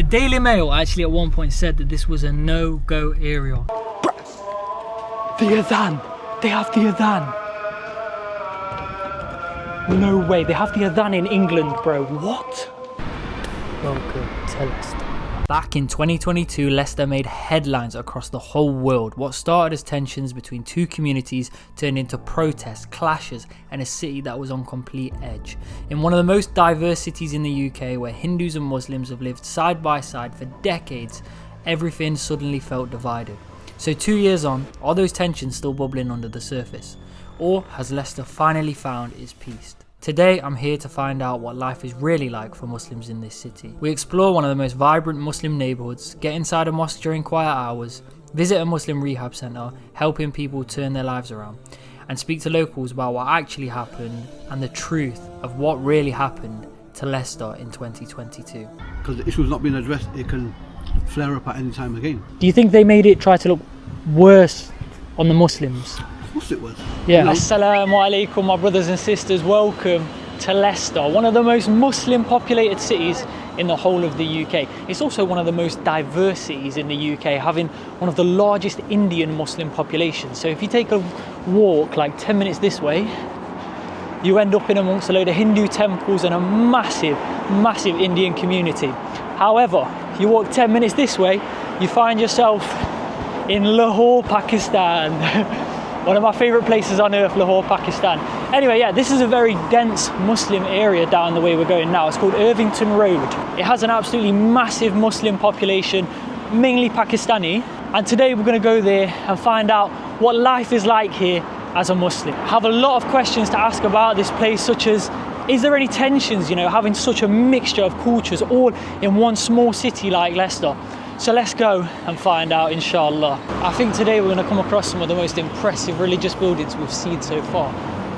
The Daily Mail actually at one point said that this was a no-go area. The adhan! They have the adhan! No way, they have the adhan in England, bro. What? Welcome to Leicester. Back in 2022, Leicester made headlines across the whole world. What started as tensions between two communities turned into protests, clashes, and a city that was on complete edge. In one of the most diverse cities in the UK, where Hindus and Muslims have lived side by side for decades, everything suddenly felt divided. So 2 years on, are those tensions still bubbling under the surface? Or has Leicester finally found its peace? Today, I'm here to find out what life is really like for Muslims in this city. We explore one of the most vibrant Muslim neighbourhoods, get inside a mosque during quiet hours, visit a Muslim rehab centre, helping people turn their lives around, and speak to locals about what actually happened and the truth of what really happened to Leicester in 2022. Because the issue's not been addressed, it can flare up at any time again. Do you think they made it try to look worse on the Muslims? Of course it was. Yeah. You know, Assalamu alaikum, my brothers and sisters. Welcome to Leicester, one of the most Muslim populated cities in the whole of the UK. It's also one of the most diverse cities in the UK, having one of the largest Indian Muslim populations. So if you take a walk like 10 minutes this way, you end up in amongst a load of Hindu temples and a massive, massive Indian community. However, you walk 10 minutes this way, you find yourself in Lahore, Pakistan. One of my favourite places on earth, Lahore, Pakistan. Anyway, yeah, this is a very dense Muslim area down the way we're going now. It's called Evington Road. It has an absolutely massive Muslim population, mainly Pakistani. And today we're going to go there and find out what life is like here as a Muslim. I have a lot of questions to ask about this place, such as, is there any tensions, you know, having such a mixture of cultures all in one small city like Leicester? So let's go and find out, inshallah. I think today we're going to come across some of the most impressive religious buildings we've seen so far.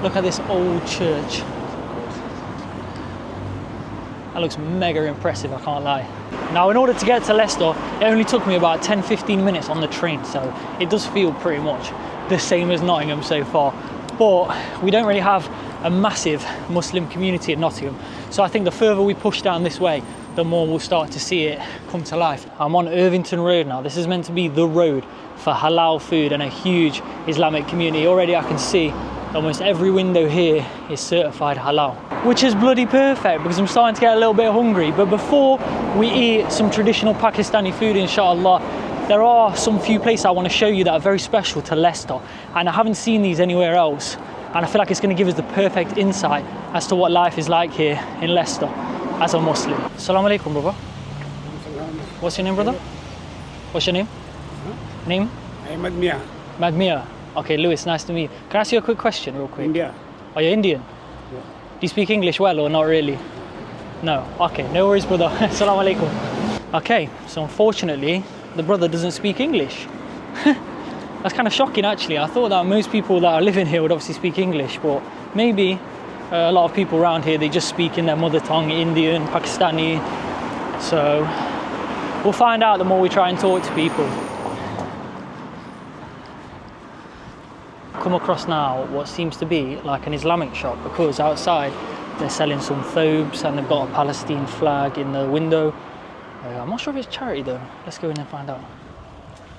Look at this old church. That looks mega impressive, I can't lie. Now, in order to get to Leicester, it only took me about 10-15 minutes on the train, so it does feel pretty much the same as Nottingham so far. But we don't really have a massive Muslim community in Nottingham, so I think the further we push down this way, the more we'll start to see it come to life. I'm on Evington Road now. This is meant to be the road for halal food and a huge Islamic community. Already I can see almost every window here is certified halal, which is bloody perfect because I'm starting to get a little bit hungry. But before we eat some traditional Pakistani food, inshallah, there are some few places I want to show you that are very special to Leicester, and I haven't seen these anywhere else, and I feel like it's going to give us the perfect insight as to what life is like here in Leicester as a Muslim. Assalamu alaikum, brother. What's your name, brother? What's your name? Name? Madmia. Madmia. Okay, Lewis, nice to meet you. Can I ask you a quick question real quick? India. Are you Indian? Yeah. Do you speak English well or not really? No. Okay, no worries, brother. Assalamu alaikum. Okay, so unfortunately, the brother doesn't speak English. That's kind of shocking, actually. I thought that most people that are living here would obviously speak English, but maybe a lot of people around here, they just speak in their mother tongue, Indian, Pakistani. So we'll find out the more we try and talk to people. Come across now what seems to be like an Islamic shop, because outside they're selling some thobes and they've got a Palestine flag in the window. I'm not sure if it's charity though. Let's go in and find out.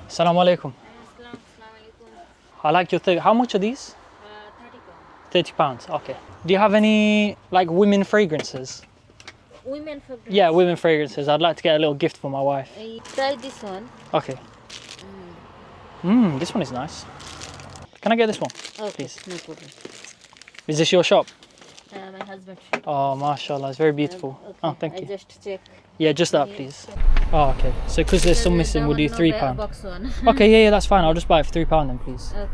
Assalamu alaikum. I like your thobe. How much are these? £30. Okay. Do you have any like women fragrances? Women fragrances? Yeah, women fragrances. I'd like to get a little gift for my wife. Try this one. Okay. This one is nice. Can I get this one? Okay, please? no problem. Is this your shop? My husband. Oh, mashallah, it's very beautiful. Okay, Oh, thank I you. just check. Yeah, just that, please. Oh, okay. So because there's some missing, we'll do £3. Box one. Okay, yeah, that's fine. I'll just buy it for £3 then, please. Okay.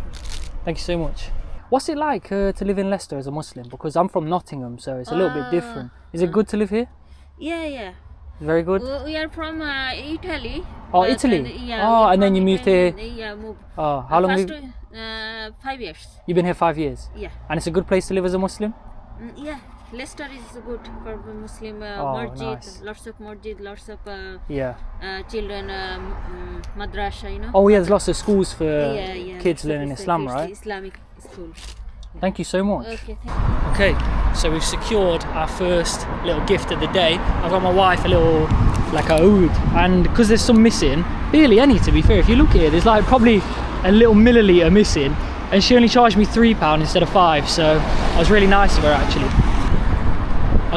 Thank you so much. What's it like to live in Leicester as a Muslim? Because I'm from Nottingham, so it's a little bit different. Is it good to live here? Yeah. Very good. We are from Italy. Oh, Italy? And then you moved here? Yeah, moved. Oh, how long First, have you... 5 years. You've been here 5 years? Yeah. And it's a good place to live as a Muslim? Yeah. Leicester is good for Muslim masjid, nice. lots of masjid, lots of Yeah. children madrasah, you know. Oh yeah, there's lots of schools for kids Lots of learning Islam, right? Islamic school. Thank you so much. Okay, thank you. Okay, so we've secured our first little gift of the day. I've got my wife a little like I owed, and because there's some missing, barely any to be fair. If you look at it, there's like probably a little milliliter missing, and she only charged me £3 instead of 5, so I was really nice of her actually.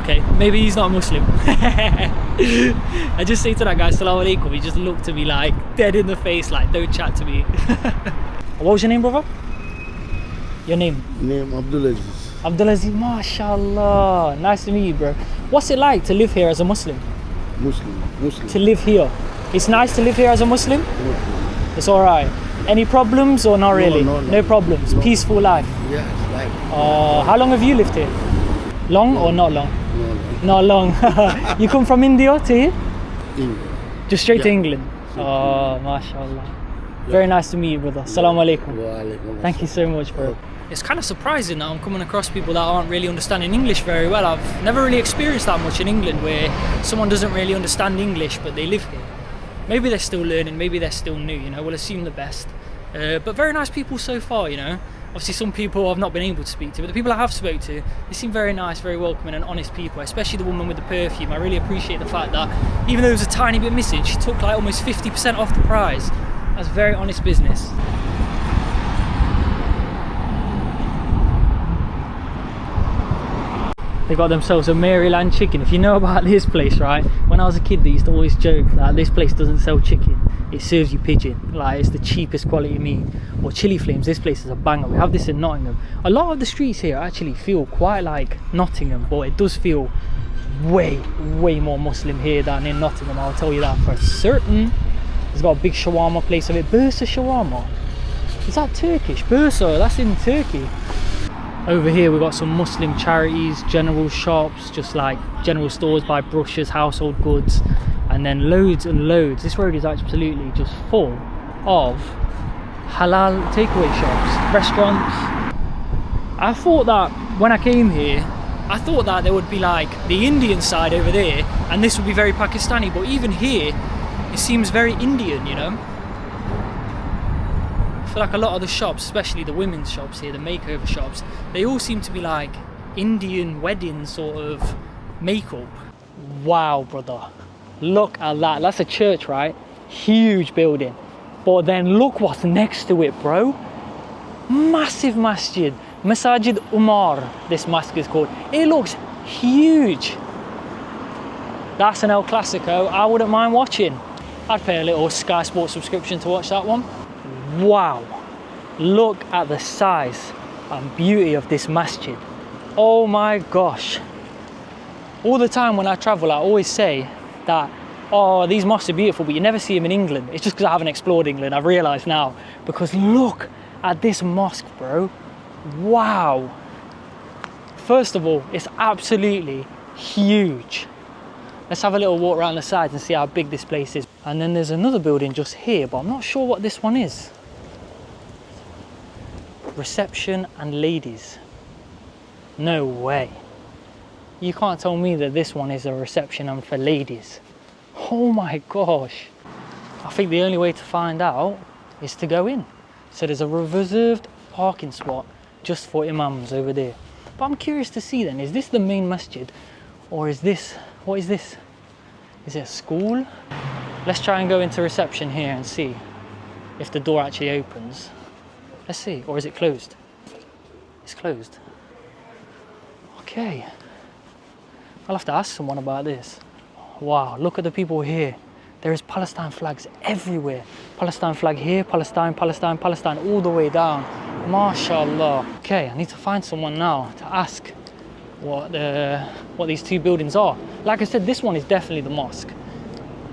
Okay, maybe he's not Muslim. I just say to that guy, Assalamu alaikum, he just looked at me like dead in the face, like don't chat to me. What was your name, brother? Your name? Name Abdulaziz. Abdulaziz, mashallah. Nice to meet you, bro. What's it like to live here as a Muslim? Muslim. To live here? It's nice to live here as a Muslim? Muslim. It's alright. Any problems or not really? No problems. No. Peaceful life. Yeah, it's like. How long have you lived here? Long or not long? No. Not long. You come from India to here? England. Just straight to England? Oh, mashallah. Very nice to meet you, brother. Assalamu alaikum. Thank you so much, bro. It's kind of surprising that I'm coming across people that aren't really understanding English very well. I've never really experienced that much in England where someone doesn't really understand English but they live here. Maybe they're still learning, maybe they're still new, you know, we'll assume the best. But very nice people so far, you know. Obviously some people I've not been able to speak to, but the people I have spoke to, they seem very nice, very welcoming and honest people, especially the woman with the perfume. I really appreciate the fact that even though there was a tiny bit missing, she took like almost 50% off the price. That's very honest business. They got themselves a Maryland chicken. If you know about this place, right? When I was a kid, they used to always joke that this place doesn't sell chicken. It serves you pigeon. Like, it's the cheapest quality meat. Or chili flames. This place is a banger. We have this in Nottingham. A lot of the streets here actually feel quite like Nottingham, but it does feel way more Muslim here than in Nottingham. I'll tell you that for certain. It's got a big shawarma place of it. Bursa shawarma. Is that Turkish? Bursa, that's in Turkey. Over here we've got some Muslim charities, general shops, just like general stores, buy brushes, household goods, and then loads and loads. This road is absolutely just full of halal takeaway shops, restaurants. I thought that when I came here, I thought that there would be like the Indian side over there and this would be very Pakistani, but even here it seems very Indian, you know. I feel like a lot of the shops, especially the women's shops here, the makeover shops, they all seem to be like Indian wedding sort of makeup. Wow, brother. Look at that. That's a church, right? Huge building. But then look what's next to it, bro. Massive masjid. Masjid Umar, this mosque is called. It looks huge. That's an El Clasico I wouldn't mind watching. I'd pay a little Sky Sports subscription to watch that one. Wow, look at the size and beauty of this masjid. Oh my gosh. All the time when I travel, I always say that, oh, these mosques are beautiful, but you never see them in England. It's just because I haven't explored England, I've realised now. Because look at this mosque, bro. Wow. First of all, it's absolutely huge. Let's have a little walk around the sides and see how big this place is. And then there's another building just here, but I'm not sure what this one is. Reception and ladies. No way. You can't tell me that this one is a reception and for ladies. Oh my gosh. I think the only way to find out is to go in. So there's a reserved parking spot just for imams over there. But I'm curious to see then, is this the main masjid? Or is this, what is this? Is it a school? Let's try and go into reception here and see if the door actually opens. Let's see, or is it closed? It's closed. Okay. I'll have to ask someone about this. Wow, look at the people here. There is Palestine flags everywhere. Palestine flag here, Palestine, Palestine, Palestine, all the way down. MashaAllah. Okay, I need to find someone now to ask what these two buildings are. Like I said, this one is definitely the mosque.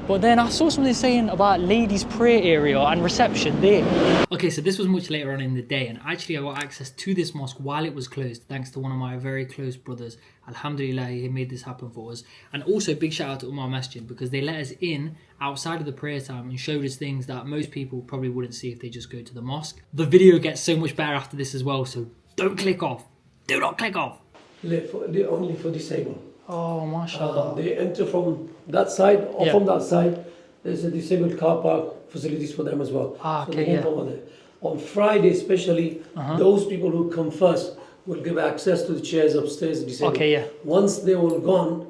But then I saw something saying about ladies' prayer area and reception there. Okay, so this was much later on in the day, and actually I got access to this mosque while it was closed, thanks to one of my very close brothers. Alhamdulillah, he made this happen for us. And also big shout out to Umar Masjid, because they let us in outside of the prayer time and showed us things that most people probably wouldn't see if they just go to the mosque. The video gets so much better after this as well, so don't click off. Do not click off. Only for disabled. Oh, mashallah. They enter from that side or from that side. There's a disabled car park facilities for them as well. Okay, so they won't come over there. On Friday especially, those people who come first will give access to the chairs upstairs disabled. Okay, yeah. Once they're all gone,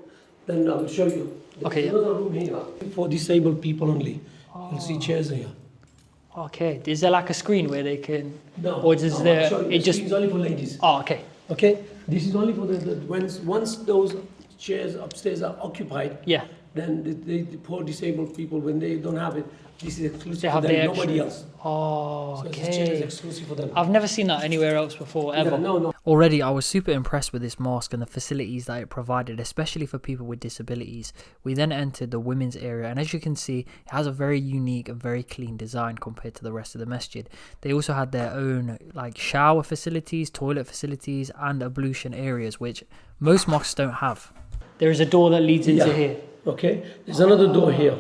then I will show you Okay, There's yeah. another room here for disabled people only. You'll see chairs here. Okay, is there like a screen where they can... No, Or does no, there... sorry, It the just... screen's only for ladies. Oh, okay. Okay, this is only for once those chairs upstairs are occupied. Yeah. Then the poor disabled people, when they don't have it, this is exclusive They for have them. the Nobody extra. else. Oh, So this chair is okay. exclusive for them. I've never seen that anywhere else before, ever. Yeah, no. Already, I was super impressed with this mosque and the facilities that it provided, especially for people with disabilities. We then entered the women's area, and as you can see, it has a very unique and very clean design compared to the rest of the masjid. They also had their own like shower facilities, toilet facilities, and ablution areas, which most mosques don't have. There is a door that leads into here. Okay, there's another door here.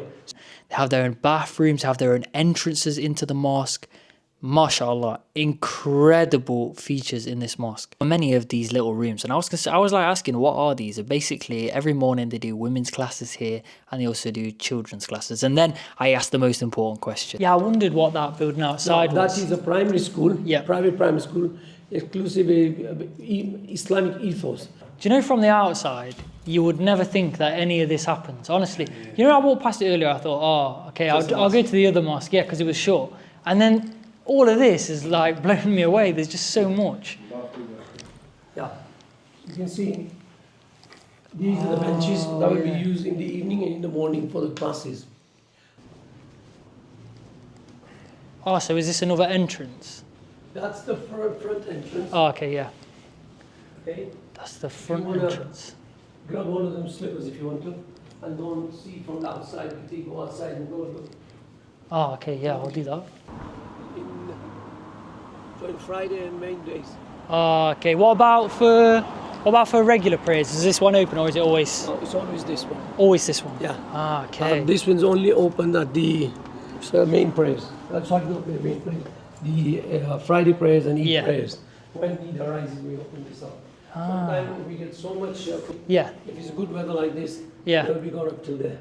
They have their own bathrooms, have their own entrances into the mosque. MashaAllah, incredible features in this mosque. Many of these little rooms, and I was like asking, what are these? And basically, every morning they do women's classes here, and they also do children's classes. And then I asked the most important question. Yeah, I wondered what that building outside was. That is a primary school, Yeah. private primary school, exclusive Islamic ethos. Do you know, from the outside, you would never think that any of this happens, honestly. You know, I walked past it earlier, I thought, oh, okay, I'll go to the other mosque, yeah, because it was short. And then all of this is like blowing me away. There's just so much. Yeah, you can see these are the benches that will be used in the evening and in the morning for the classes. Oh, so is this another entrance? That's the front entrance. Oh, okay, yeah. Okay, That's the front wanna- entrance. grab one of them slippers if you want to, and don't see from the outside. You can go outside and go look. Oh, okay, yeah, I'll do that. Join Friday and main days. Oh, okay. What about for regular prayers? Is this one open, or is it always No, it's always this one. this one? Yeah. Ah, okay. This one's only open at the main prayers. Sorry, not the main prayers. The Friday prayers and Eid Yeah. prayers. When Eid arises, we open this up. Sometimes we get so much. Yeah. If it's good weather like this, Yeah. they'll be gone up till there.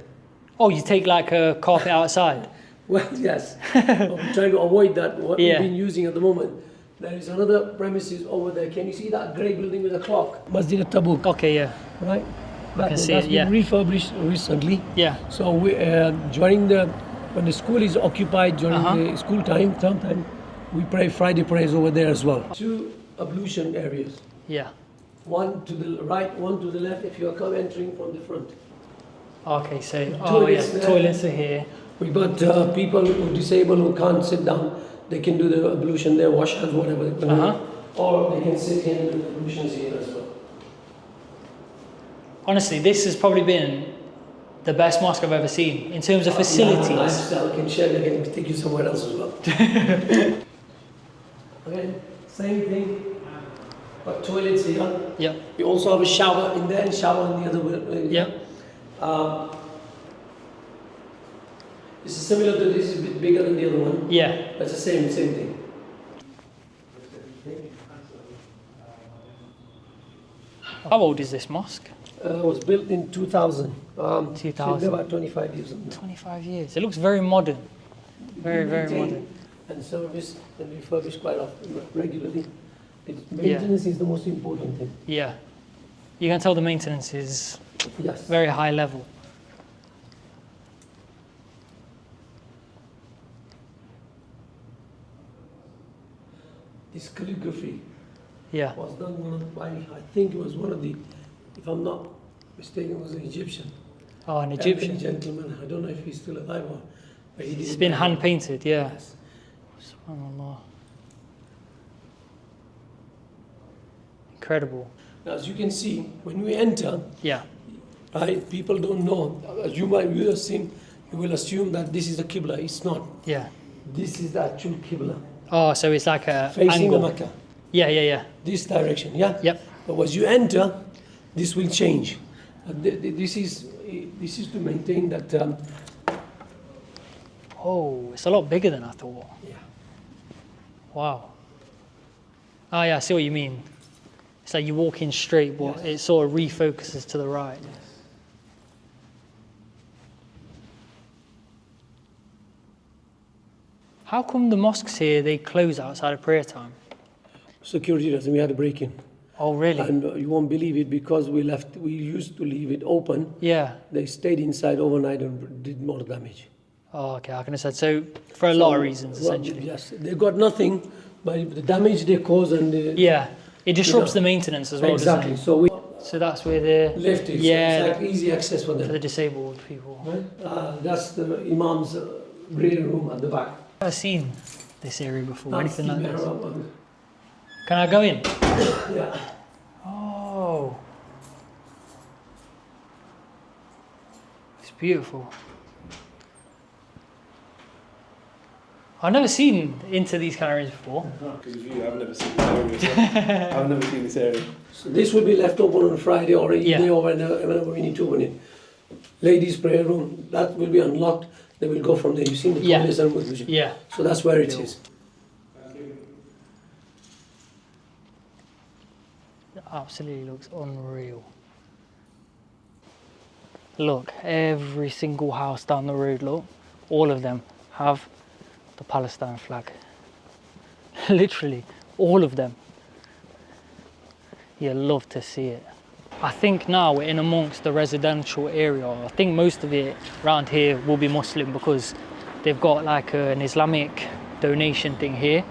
Oh, you take like a carpet outside. Well, yes. But we're trying to avoid that. What Yeah. we've been using at the moment. There is another premises over there. Can you see that grey building with a clock? Masjid al-Tabuk. Okay, yeah. Right? can see that's it, yeah. been refurbished recently. Yeah. So we, when the school is occupied during the school time, sometime, we pray Friday prayers over there as well. 2 ablution areas. Yeah. One to the right, one to the left if you are entering from the front. Okay, so Toilets there. toilets are here. We got people who are disabled who can't sit down. They can do the ablution there, wash hands, whatever they can do. Or they can sit here and do the ablutions here as well. Honestly, this has probably been the best mosque I've ever seen in terms of facilities. Lifestyle can share, they can take you somewhere else as well. Okay, same thing. But toilets here. Yeah. We also have a shower in there and shower in the other way. Yeah. This is similar to this, is a bit bigger than the other one. Yeah. That's the same thing. How old is this mosque? It was built in 2000. 2000. So it's about 25 years ago. 25 years. It looks very modern. Very, very Maintained modern. And serviced and refurbished quite often, regularly. Maintenance is the most important thing. Yeah. You can tell the maintenance is Yes. very high level. This calligraphy Yeah. was done by, I think it was one of the, if I'm not mistaken, it was an Egyptian. Oh, an Elderly Egyptian. gentleman. I don't know if he's still alive or, but he did It's it been by hand hand. painted, yeah. Yes. SubhanAllah. Incredible. Now, as you can see, when we enter, Yeah. right, people don't know. As you will assume, you will assume that this is the Qibla. It's not. Yeah. This is the actual Qibla. Oh, so it's like a Facing angle. the Mecca. Yeah, yeah, yeah. This direction, yeah? Yep. But as you enter, this will change. This is to maintain that. Oh, it's a lot bigger than I thought. Yeah. Wow. Oh yeah, I see what you mean. It's like you walk in straight, but it sort of refocuses to the right. How come the mosques here, they close outside of prayer time? Security reason, we had a break-in. Oh, really? And you won't believe it, because we used to leave it open. Yeah. They stayed inside overnight and did more damage. Oh, okay, I can understand. So, for a lot of reasons, Well, essentially. yes, they got nothing, but the damage they cause and the, Yeah, it disrupts know, the maintenance as well, exactly. doesn't it? So we So that's where the left it. Yeah, So it's like easy access for for the them. disabled people. Right? That's the Imam's prayer room at the back. I've never seen this area before, That's anything the like this. mihrab. Can I go in? Yeah. Oh, it's beautiful. I've never seen into these kind of areas before. Because of you, I've never seen this area. I've never seen this area. So this will be left open on Friday or any Yeah. day or whenever we need to open it. Ladies' prayer room, that will be unlocked. They will go from there. You've seen the Yeah. toilets and wudu. Yeah. So that's where it is. It absolutely looks unreal. Look, every single house down the road, look, all of them have the Palestine flag. Literally, all of them. You love to see it. I think now we're in amongst the residential area. I think most of it around here will be Muslim, because they've got like an Islamic donation thing here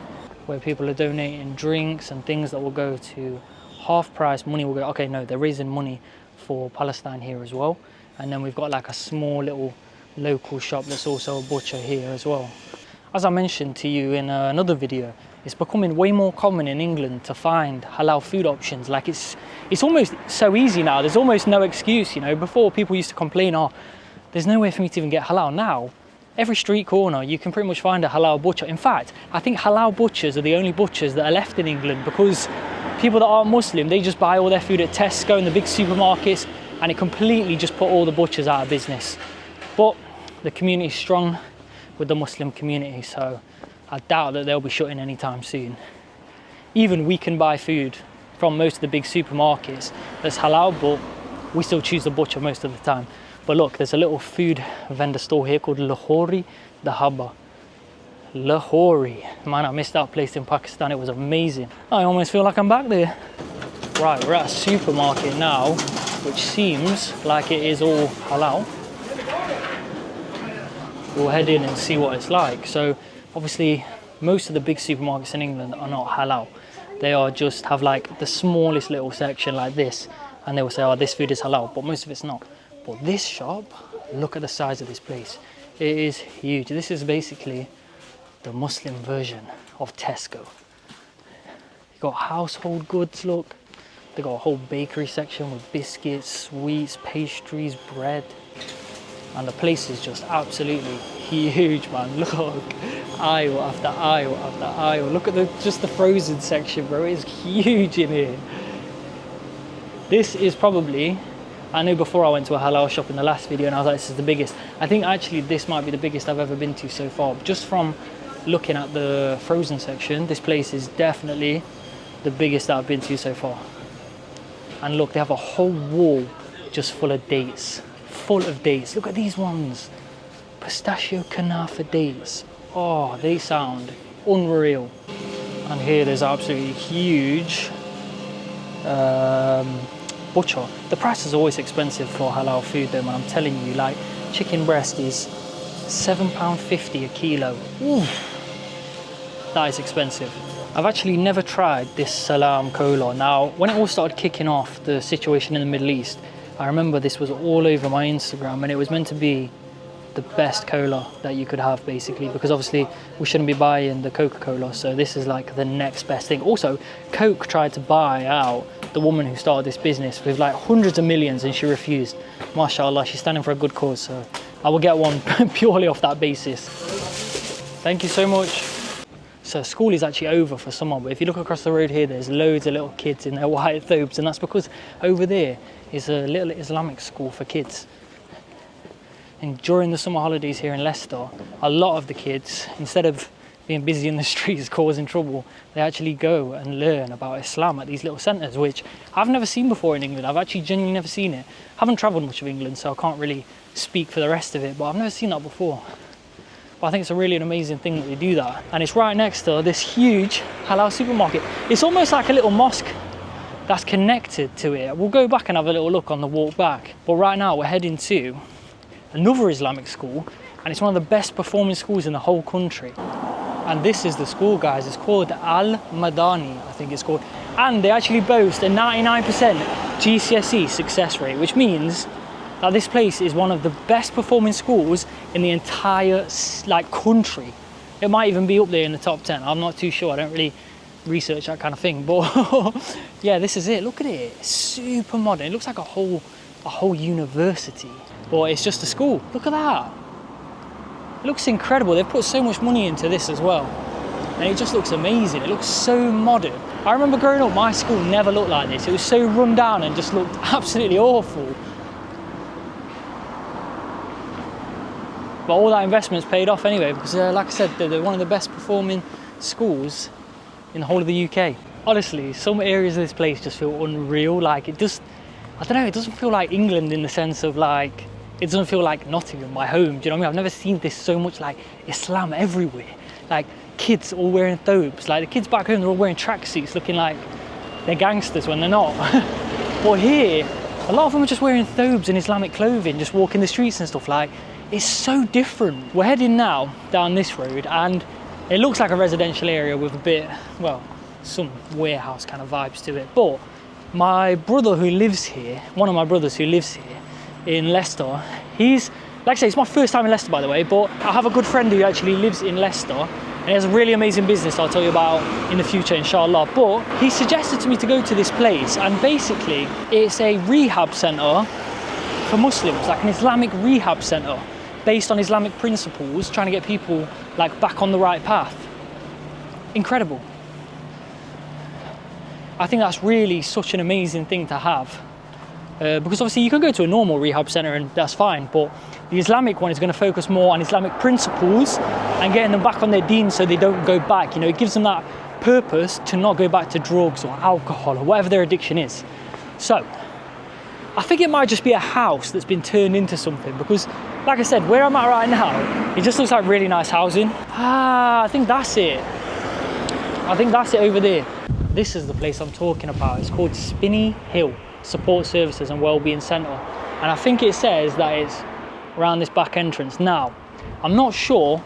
where people are donating drinks and things that will go to half price. Money will go, okay, no, they're raising money for Palestine here as well. And then we've got like a small little local shop that's also a butcher here as well. As I mentioned to you in another video, it's becoming way more common in England to find halal food options. Like it's almost so easy now. There's almost no excuse, you know. Before, people used to complain, oh, there's no way for me to even get halal. Now, every street corner, you can pretty much find a halal butcher. In fact, I think halal butchers are the only butchers that are left in England, because people that aren't Muslim, they just buy all their food at Tesco and the big supermarkets, and it completely just put all the butchers out of business. But the community is strong with the Muslim community, so I doubt that they'll be shutting anytime soon. Even we can buy food from most of the big supermarkets that's halal, but we still choose the butcher most of the time. But look, there's a little food vendor store here called Lahori Dhaba. Lahori. Man, I missed that place in Pakistan. It was amazing. I almost feel like I'm back there. Right, we're at a supermarket now, which seems like it is all halal. We'll head in and see what it's like. So obviously most of the big supermarkets in England are not halal. They are just have like the smallest little section like this, and they will say, oh, this food is halal, but most of it's not. But this shop, look at the size of this place. It is huge. This is basically the Muslim version of Tesco. You got household goods, look. They got a whole bakery section with biscuits, sweets, pastries, bread. And the place is just absolutely huge, man. Look, aisle after aisle after aisle. Look at just the frozen section, bro. It's huge in here. This is probably, I know before I went to a halal shop in the last video and I was like, this is the biggest. I think actually this might be the biggest I've ever been to so far. Just from looking at the frozen section, this place is definitely the biggest that I've been to so far. And look, they have a whole wall just full of dates. Full of dates. Look at these ones. Pistachio kanafa dates. Oh, they sound unreal. And here there's absolutely huge butcher. The price is always expensive for halal food though, man. I'm telling you, like chicken breast is £7.50 a kilo. Oof. That is expensive. I've actually never tried this salam cola. Now, when it all started kicking off, the situation in the Middle East, I remember this was all over my Instagram, and it was meant to be the best cola that you could have, basically, because obviously we shouldn't be buying the Coca-Cola, so this is like the next best thing. Also, Coke tried to buy out the woman who started this business with like hundreds of millions, and she refused. MashaAllah, she's standing for a good cause, so I will get one purely off that basis. Thank you so much. So school is actually over for summer, but if you look across the road here, there's loads of little kids in their white thobes, and that's because over there is a little Islamic school for kids. And during the summer holidays here in Leicester, a lot of the kids, instead of being busy in the streets causing trouble, they actually go and learn about Islam at these little centres, which I've never seen before in England. I've actually genuinely never seen it. I haven't travelled much of England, so I can't really speak for the rest of it, but I've never seen that before. But I think it's a really an amazing thing that they do that. And it's right next to this huge halal supermarket. It's almost like a little mosque. that's connected to it. We'll go back and have a little look on the walk back. But right now we're heading to another Islamic school, and it's one of the best performing schools in the whole country. And this is the school, guys. It's called Al-Madani, I think it's called. And they actually boast a 99% GCSE success rate, which means that this place is one of the best performing schools in the entire country. It might even be up there in the top 10. I'm not too sure. I don't really research that kind of thing. But yeah, this is it. Look at it. It's super modern. It looks like a whole university. But it's just a school. Look at that. It looks incredible. They've put so much money into this as well. And it just looks amazing. It looks so modern. I remember growing up, my school never looked like this. It was so run down and just looked absolutely awful. But all that investment's paid off anyway, because like I said, they're one of the best performing schools in the whole of the UK. Honestly, some areas of this place just feel unreal. Like it just, I don't know, it doesn't feel like England in the sense of like, it doesn't feel like Nottingham, my home. Do you know what I mean? I've never seen this so much like Islam everywhere. Like kids all wearing thobes. Like the kids back home, they're all wearing tracksuits looking like they're gangsters when they're not. But here, a lot of them are just wearing thobes and Islamic clothing, just walking the streets and stuff. Like, it's so different. We're heading now down this road and it looks like a residential area with a bit, well, some warehouse kind of vibes to it. But my brother who lives here, one of my brothers who lives here in Leicester, he's, like I say, it's my first time in Leicester by the way, but I have a good friend who actually lives in Leicester and he has a really amazing business I'll tell you about in the future, inshallah. But he suggested to me to go to this place and basically it's a rehab centre for Muslims, like an Islamic rehab centre based on Islamic principles, trying to get people like back on the right path. Incredible. I think that's really such an amazing thing to have. Because obviously you can go to a normal rehab centre and that's fine, but the Islamic one is going to focus more on Islamic principles and getting them back on their deen so they don't go back. You know, it gives them that purpose to not go back to drugs or alcohol or whatever their addiction is. So, I think it might just be a house that's been turned into something because, like I said, where I'm at right now, it just looks like really nice housing. I think that's it. I think that's it over there. This is the place I'm talking about. It's called Spinney Hill Support Services and Wellbeing Centre. And I think it says that it's around this back entrance. Now, I'm not sure,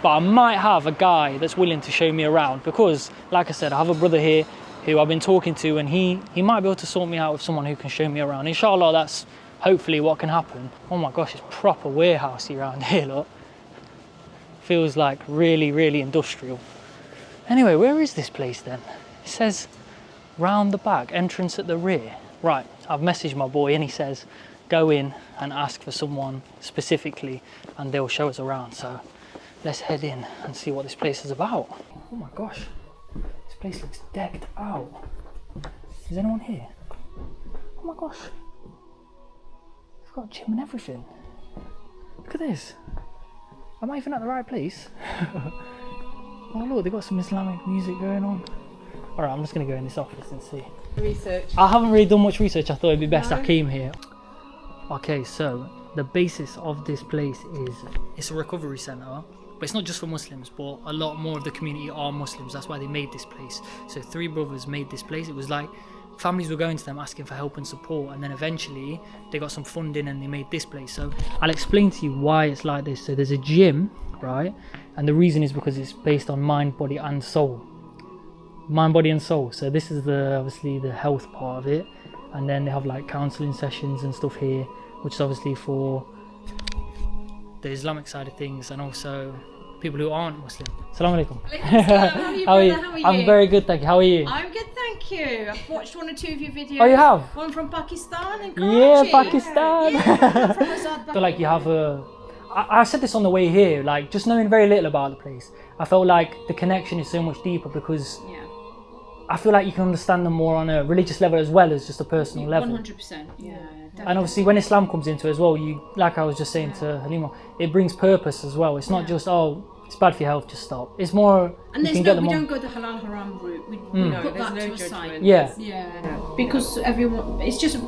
but I might have a guy that's willing to show me around because, like I said, I have a brother here who I've been talking to and he might be able to sort me out with someone who can show me around. Inshallah, that's hopefully what can happen. Oh my gosh, it's proper warehousey around here, look. Feels like really, really industrial. Anyway, where is this place then? It says round the back, entrance at the rear. Right, I've messaged my boy and he says, go in and ask for someone specifically and they'll show us around. So let's head in and see what this place is about. Oh my gosh. This place looks decked out. Is anyone here? Oh my gosh. They've got a gym and everything. Look at this. Am I even at the right place? Oh look, they've got some Islamic music going on. Alright, I'm just going to go in this office and see. Research. I haven't really done much research. I thought it'd be best I came here. Okay, so the basis of this place is it's a recovery centre. But it's not just for Muslims, but a lot more of the community are Muslims. That's why they made this place. So 3 brothers made this place. It was like families were going to them asking for help and support, and then eventually they got some funding and they made this place. So I'll explain to you why it's like this. So there's a gym, right? And the reason is because it's based on mind, body and soul. Mind, body and soul. So this is obviously the health part of it. And then they have like counselling sessions and stuff here, which is obviously for the Islamic side of things and also people who aren't Muslim. Assalamu alaikum. How are you? I'm very good, thank you. How are you? I'm good, thank you. I've watched 1 or 2 of your videos. Oh, you have? One from Pakistan and Karachi. Yeah, Pakistan. Yeah, from Azad. I feel like you have I said this on the way here, like just knowing very little about the place, I felt like the connection is so much deeper because I feel like you can understand them more on a religious level as well as just a personal level. 100%, yeah. Definitely. And obviously when Islam comes into it as well, you, like I was just saying to Halima, it brings purpose as well. It's not just, oh, it's bad for your health, just stop. It's more, and you can we don't go the halal haram route. We put that to a side. Yeah. Yeah. Because everyone, it's just,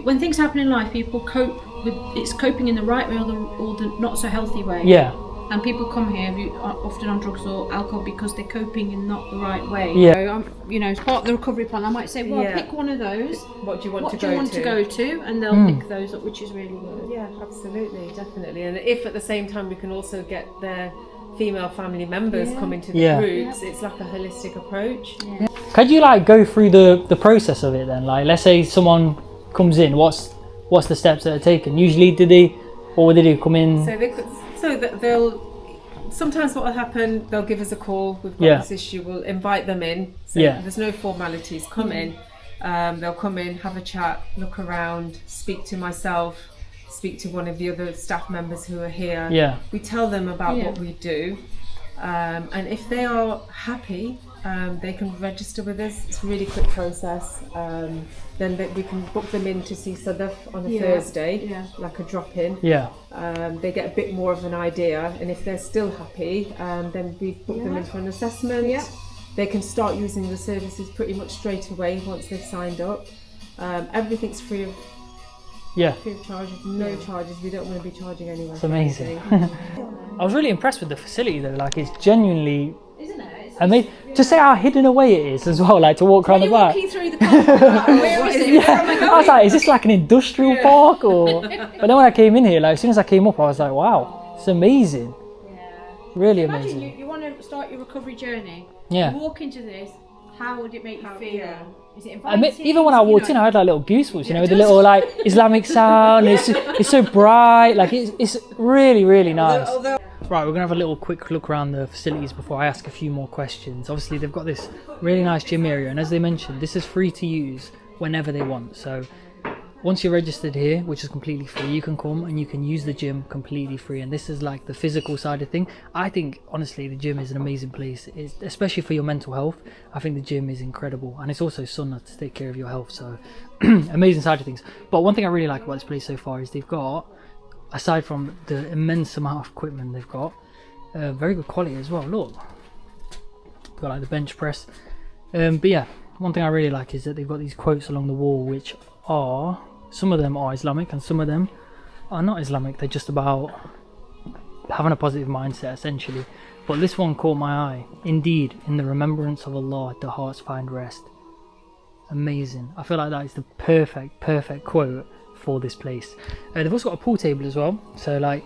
when things happen in life, people cope with, it's coping in the right way or the not so healthy way. Yeah. and people come here who are often on drugs or alcohol because they're coping in not the right way. Yeah. So, you know, as part of the recovery plan, I might say, well, Yeah. pick one of those. What do you want What to do go you want to go to? And they'll pick those up, which is really good. Yeah, absolutely, definitely. And if at the same time we can also get their female family members coming to the Yeah. groups, it's like a holistic approach. Could you like go through the process of it then? Like, let's say someone comes in, what's the steps that are taken? Usually, what would they do? Come in? They'll sometimes what will happen, they'll give us a call, we've got Yeah. this issue, we'll invite them in. So Yeah. there's no formalities, come in. They'll come in, have a chat, look around, speak to myself, speak to one of the other staff members who are here. Yeah. We tell them about what we do, and if they are happy, they can register with us. It's a really quick process. Then we can book them in to see Sadaf on a Thursday, like a drop-in. Yeah. They get a bit more of an idea, and if they're still happy, then we book them in for an assessment. Yeah. They can start using the services pretty much straight away once they've signed up. Everything's free of charge, no charges. We don't want to be charging anyone. It's amazing. I was really impressed with the facility though. Like, it's genuinely, Isn't it? I mean, just say how hidden away it is as well. Like, to walk around the back. Walking through the car, where is it? Where am I going? I was like, is this like an industrial park or? But then when I came in here, like as soon as I came up, I was like, wow, it's amazing. Really Imagine amazing. you want to start your recovery journey. Yeah. You walk into this, how would it make you feel? yeah. Is it I mean, inviting? even when I walked in, I had like little goosebumps, you know, with the little like Islamic sound. It's so bright, like it's really, really nice. Right, we're gonna have a little quick look around the facilities before I ask a few more questions. Obviously, they've got this really nice gym area, and as they mentioned, this is free to use whenever they want. So once you're registered here, which is completely free, you can come and you can use the gym completely free. And this is like the physical side of thing. I think honestly the gym is an amazing place, especially for your mental health. I think the gym is incredible, and it's also sunnah to take care of your health, so amazing side of things. But one thing I really like about this place so far is they've got, aside from the immense amount of equipment they've got, very good quality as well. Look, got like the bench press, but yeah, one thing I really like is that they've got these quotes along the wall, which are, some of them are Islamic and some of them are not Islamic. They're just about having a positive mindset essentially. But this one caught my eye. Indeed, in the remembrance of Allah the hearts find rest. Amazing. I feel like that is the perfect quote for this place. They've also got a pool table as well, so like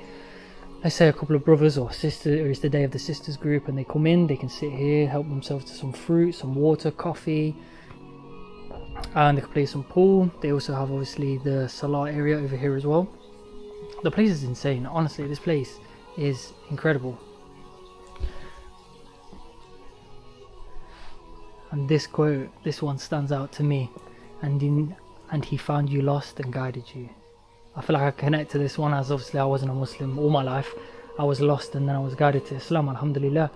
let's say a couple of brothers or sisters, or it's the day of the sisters group, and they come in, they can sit here, help themselves to some fruit, some water, coffee, and they can play some pool. They also have obviously the salah area over here as well. The place is insane, honestly. This place is incredible. And this quote, this one stands out to me. And he found you lost and guided you. I feel like I connect to this one, as obviously I wasn't a Muslim all my life. I was lost and then I was guided to Islam, alhamdulillah.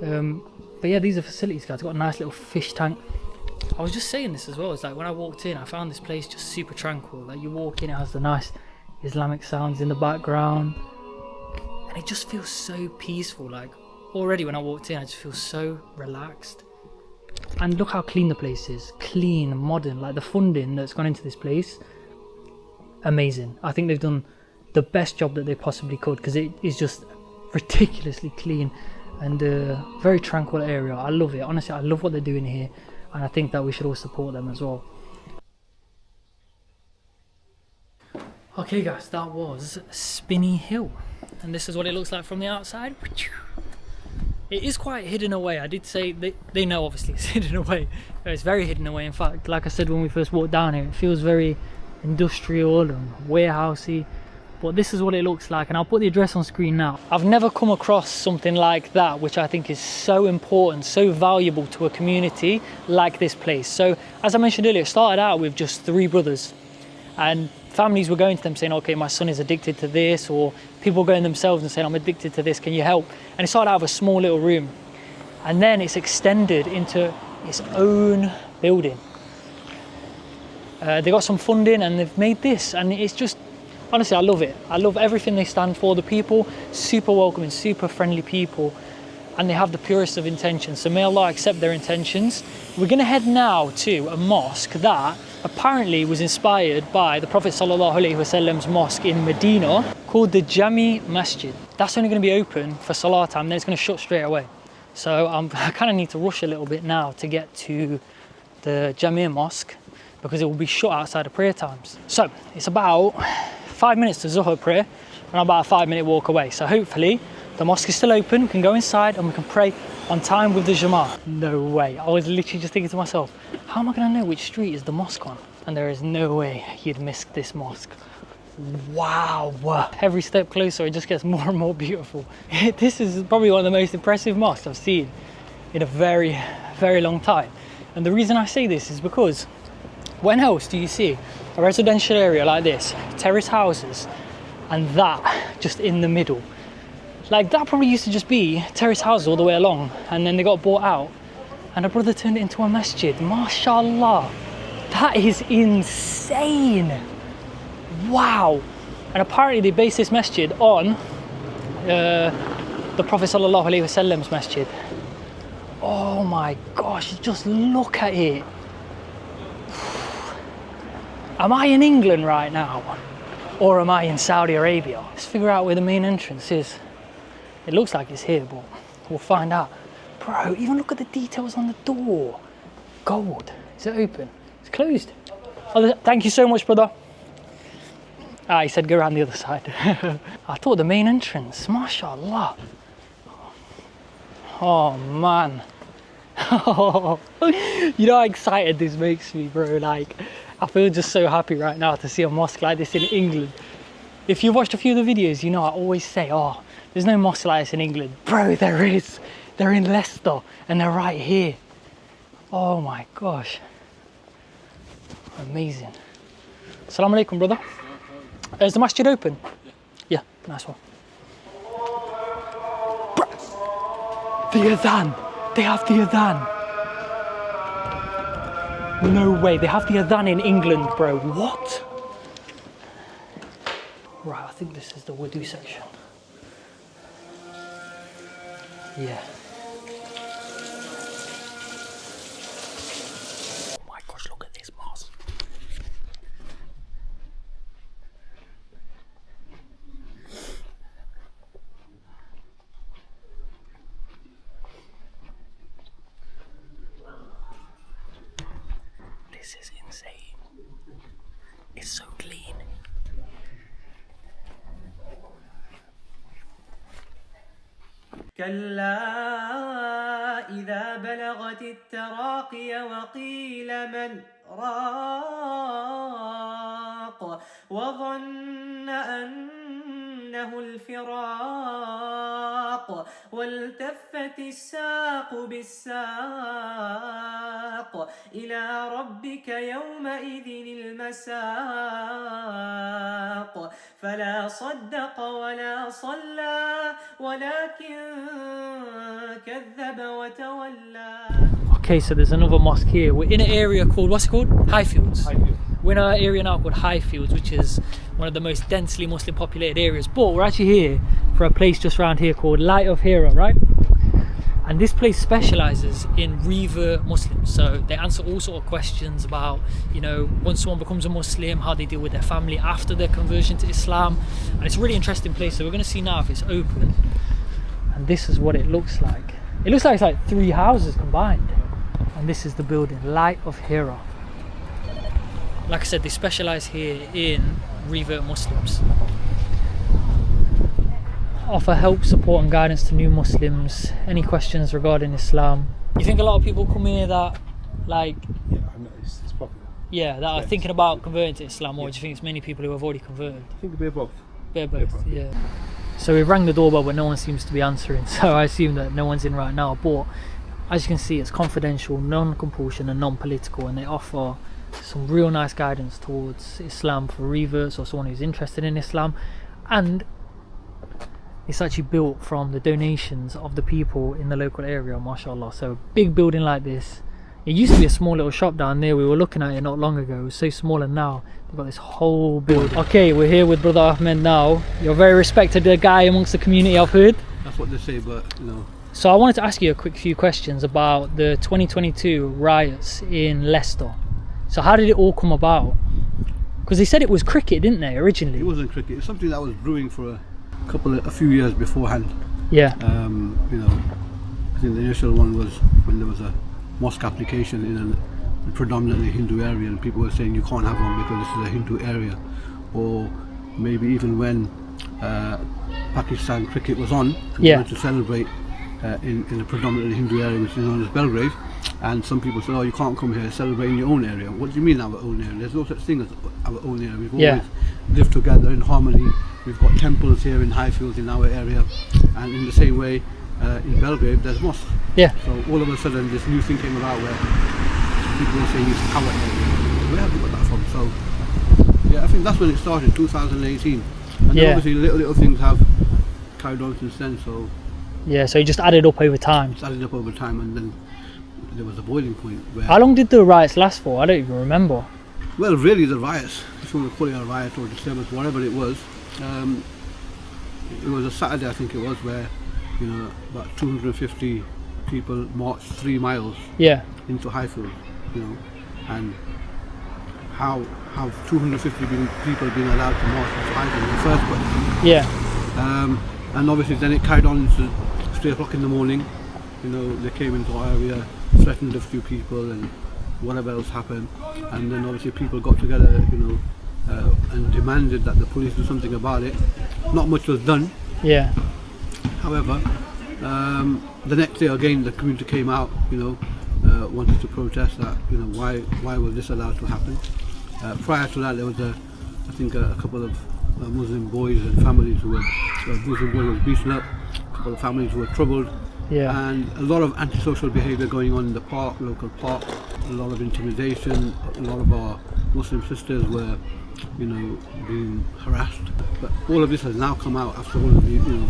But yeah, these are facilities, guys. Got a nice little fish tank. I was just saying this as well. It's like when I walked in, I found this place just super tranquil. Like you walk in, it has the nice Islamic sounds in the background, and it just feels so peaceful. Like already when I walked in, I just feel so relaxed. And look how clean the place is. Clean, modern. Like the funding that's gone into this place, amazing. I think they've done the best job that they possibly could, because it is just ridiculously clean and a very tranquil area. I love it. Honestly, I love what they're doing here, and I think that we should all support them as well. Okay guys, that was Spinney Hill, and this is what it looks like from the outside. It is quite hidden away. I did say they know obviously it's hidden away. It's very hidden away. In fact, like I said when we first walked down here, it feels very industrial and warehousey. But this is what it looks like, and I'll put the address on screen now. I've never come across something like that, which I think is so important, so valuable to a community like this place. So as I mentioned earlier, it started out with just 3 brothers, and families were going to them saying, okay, my son is addicted to this, or people going themselves and saying, I'm addicted to this, can you help? And it started out of a small little room, and then it's extended into its own building. They got some funding and they've made this, and it's just, honestly, I love it. I love everything they stand for. The people, super welcoming, super friendly people, and they have the purest of intentions. So may Allah accept their intentions. We're gonna head now to a mosque that apparently was inspired by the Prophet ﷺ's mosque in Medina called the Jami Masjid. That's only going to be open for Salah time, then it's going to shut straight away. So I kind of need to rush a little bit now to get to the Jami Mosque because it will be shut outside of prayer times. So it's about 5 minutes to Zuhr prayer and about a 5-minute walk away. So hopefully the mosque is still open, we can go inside and we can pray on time with the Jama'ah. No way. I was literally just thinking to myself, how am I going to know which street is the mosque on? And there is no way you'd miss this mosque. Wow. Every step closer, it just gets more and more beautiful. This is probably one of the most impressive mosques I've seen in a very, very long time. And the reason I say this is because when else do you see a residential area like this, terrace houses, and that just in the middle? Like that probably used to just be terrace houses all the way along, and then they got bought out and a brother turned it into a masjid. MashaAllah. That is insane. Wow. And apparently they based this masjid on the Prophet ﷺ's masjid. Oh my gosh, just look at it. Am I in England right now? Or am I in Saudi Arabia? Let's figure out where the main entrance is. It looks like it's here, but we'll find out. Bro, even look at the details on the door. Gold. Is it open? It's closed. Oh, thank you so much, brother. Ah, he said go around the other side. I thought the main entrance. MashaAllah. Oh, man. You know how excited this makes me, bro. Like, I feel just so happy right now to see a mosque like this in England. If you've watched a few of the videos, you know I always say, oh, there's no mosque like this in England. Bro, there is. They're in Leicester and they're right here. Oh my gosh. Amazing. Assalamu alaikum, brother. Is the masjid open? Yeah, nice one. Bro, the adhan. They have the adhan. No way, they have the adhan in England, bro. What? Right, I think this is the wudu section. Yeah. Oh my gosh, look at this mosque. This is insane. It's so clean. كلا إذا بلغت التراقي وقيل من راق وظن أنه الفراق والتفت الساق بالساق إلى ربك يومئذ المساق فلا صدق ولا صلى ولكن كذب وتولى. Okay, so there's another mosque here. We're in an area called, what's it called? Highfields. We're in an area now called Highfields, which is one of the most densely Muslim populated areas. But we're actually here for a place just around here called Light of Hira, right? And this place specializes in revert Muslims. So they answer all sort of questions about, you know, once someone becomes a Muslim, how they deal with their family after their conversion to Islam. And it's a really interesting place. So we're going to see now if it's open. And this is what it looks like. It looks like it's like 3 houses combined. And this is the building, Light of Hira. Like I said, they specialize here in revert Muslims. Offer help, support and guidance to new Muslims. Any questions regarding Islam? You think a lot of people come here that, like... Yeah, I know, it's popular. Yeah, that are thinking about converting to Islam, or do you think it's many people who have already converted? I think a bit of both. Bit of both, yeah. So we've rang the doorbell, but no one seems to be answering, so I assume that no one's in right now. But as you can see, it's confidential, non-compulsion and non-political, and they offer some real nice guidance towards Islam for reverts or someone who's interested in Islam. And it's actually built from the donations of the people in the local area, mashallah. So a big building like this. It used to be a small little shop down there. We were looking at it not long ago. It was so small, and now they've got this whole building. Okay, we're here with Brother Ahmed now. You're a very respected guy amongst the community, I've heard. That's what they say, but you know. So I wanted to ask you a quick few questions about the 2022 riots in Leicester. So how did it all come about? Because they said it was cricket, didn't they, originally? It wasn't cricket. It's something that was brewing for a few years beforehand. Yeah. You know, I think the initial one was when there was a mosque application in a predominantly Hindu area, and people were saying you can't have one because this is a Hindu area. Or maybe even when Pakistan cricket was on, and they wanted to celebrate in a predominantly Hindu area, which is known as Belgrave, and some people said, oh, you can't come here, celebrate in your own area. What do you mean our own area? There's no such thing as our own area. We've always lived together in harmony. We've got temples here in Highfield in our area, and in the same way in Belgrave there's mosques. Yeah. So all of a sudden this new thing came about where people were saying it's our area. Where have you got that from? So yeah, I think that's when it started, 2018. And then obviously little things have carried on since then. So yeah, so it just added up over time. It's added up over time, and then there was a boiling point where... How long did the riots last for? I don't even remember. Well, really the riots, if you want to call it a riot or disturbance, whatever it was a Saturday, I think it was, where, you know, about 250 people marched 3 miles into Highfield, you know, and how 250 people been allowed to march into Highfield in the first place. Yeah. And obviously then it carried on into 3 o'clock in the morning. You know, they came into our area, threatened a few people and whatever else happened, and then obviously people got together, you know, and demanded that the police do something about it. Not much was done. Yeah. However, the next day again the community came out, you know, wanted to protest that, you know, why was this allowed to happen. Prior to that there was I think a couple of Muslim boys and families who were, Muslim boy was beaten up, a couple of families who were troubled. Yeah. And a lot of antisocial behaviour going on in the park, local park, a lot of intimidation, a lot of our Muslim sisters were, you know, being harassed. But all of this has now come out after all of the, you know,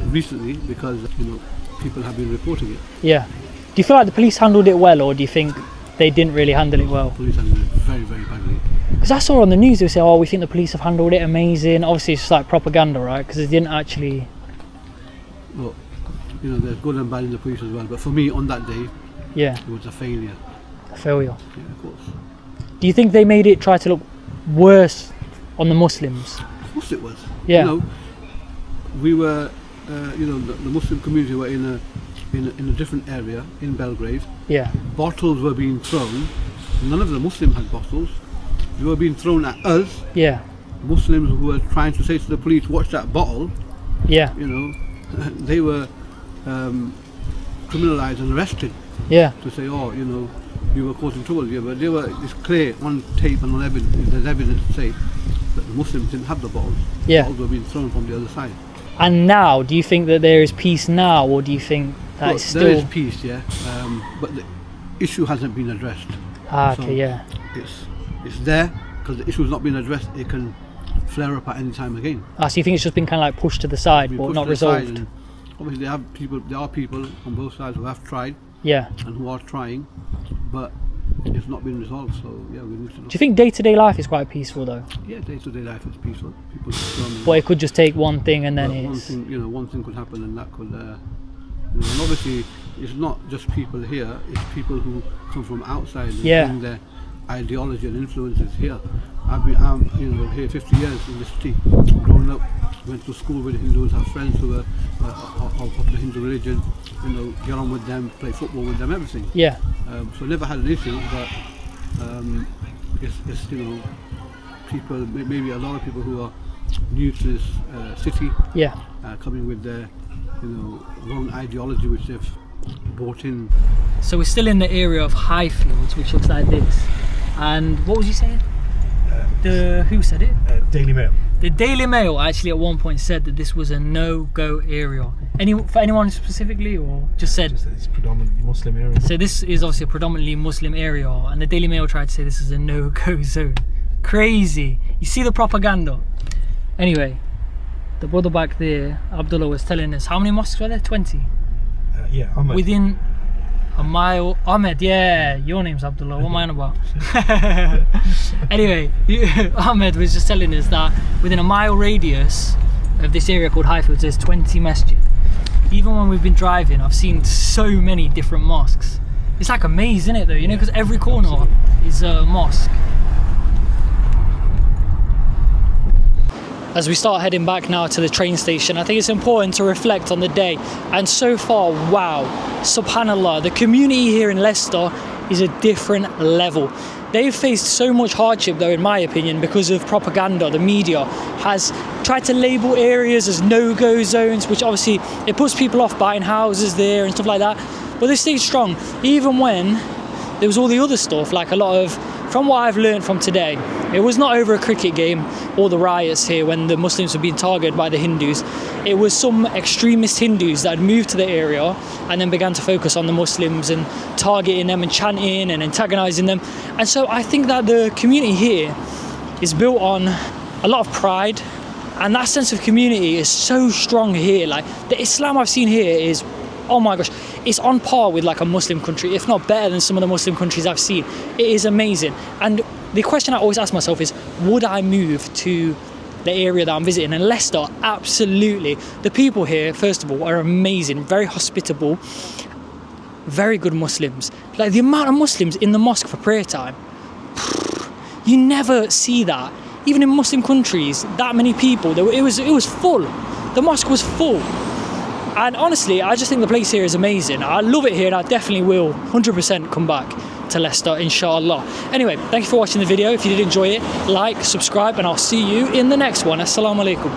recently, because, you know, people have been reporting it. Yeah. Do you feel like the police handled it well, or do you think they didn't really handle it well? The police handled it very, very badly. Because I saw on the news they say, oh, we think the police have handled it amazing. Obviously it's just like propaganda, right? Because they didn't actually... Well, you know, there's good and bad in the police as well, but for me on that day, it was a failure. A failure. Yeah, of course. Do you think they made it try to look worse on the Muslims? Of course it was. Yeah. You know, we were, you know, the Muslim community were in a different area in Belgrave. Yeah. Bottles were being thrown. None of the Muslims had bottles. They were being thrown at us. Yeah. Muslims who were trying to say to the police, watch that bottle. Yeah. You know, they were criminalised and arrested. Yeah. To say, oh, you know, you were causing trouble here, but they were, it's clear on tape and on evidence, there's evidence to say that the Muslims didn't have the bottles. Yeah. The bottles were being thrown from the other side. And now, do you think that there is peace now, or do you think that Look, it's still... there is peace, yeah, but the issue hasn't been addressed. Ah, okay, so yeah. It's there, because the issue's not been addressed, it can flare up at any time again. Ah, so you think it's just been kind of like pushed to the side, but not resolved? Obviously there are people on both sides who have tried, and who are trying, but it's not been resolved, so yeah, we need to know. Do you think day-to-day life is quite peaceful though? Yeah, day-to-day life is peaceful. People just but it could just take one thing and then one thing could happen and that could, you know, and obviously it's not just people here, it's people who come from outside and bring their ideology and influences here. I'm you know, here 50 years in the city, grown up, went to school with Hindus, have friends who are of the Hindu religion, you know, get on with them, play football with them, everything. Yeah. So never had an issue, but it's you know, people, maybe a lot of people who are new to this city, coming with their, you know, wrong ideology which they've brought in. So we're still in the area of Highfields, which looks like this. And what was you saying? Who said it? Daily Mail. The Daily Mail actually at one point said that this was a no-go area. For anyone specifically, or just said? Just that it's predominantly Muslim area. So this is obviously a predominantly Muslim area, and the Daily Mail tried to say this is a no-go zone. Crazy. You see the propaganda. Anyway, the brother back there, Abdullah, was telling us, how many mosques were there? 20? Yeah, Ahmed. Within a mile. Ahmed, yeah, your name's Abdullah, what am I on about? Anyway, Ahmed was just telling us that within a mile radius of this area called Highfields, there's 20 masjids. Even when we've been driving, I've seen so many different mosques. It's like a maze, isn't it though? You know, because every corner is a mosque. As we start heading back now to the train station, I think it's important to reflect on the day. And so far, wow, subhanallah, the community here in Leicester is a different level. They've faced so much hardship though, in my opinion, because of propaganda. The media has tried to label areas as no-go zones, which obviously it puts people off buying houses there and stuff like that. But they stayed strong, even when there was all the other stuff, like a lot of, from what I've learned from today, it was not over a cricket game or the riots here when the Muslims were being targeted by the Hindus. It was some extremist Hindus that had moved to the area and then began to focus on the Muslims and targeting them and chanting and antagonizing them. And so I think that the community here is built on a lot of pride, and that sense of community is so strong here. Like the Islam I've seen here is, oh my gosh, it's on par with like a Muslim country, if not better than some of the Muslim countries I've seen. It is amazing. And the question I always ask myself is, would I move to the area that I'm visiting? And Leicester, absolutely. The people here, first of all, are amazing, very hospitable, very good Muslims. Like the amount of Muslims in the mosque for prayer time, you never see that. Even in Muslim countries, that many people, it was full. The mosque was full. And honestly, I just think the place here is amazing. I love it here, and I definitely will 100% come back to Leicester, inshallah. Anyway, thank you for watching the video. If you did enjoy it, like, subscribe, and I'll see you in the next one. Assalamu alaikum.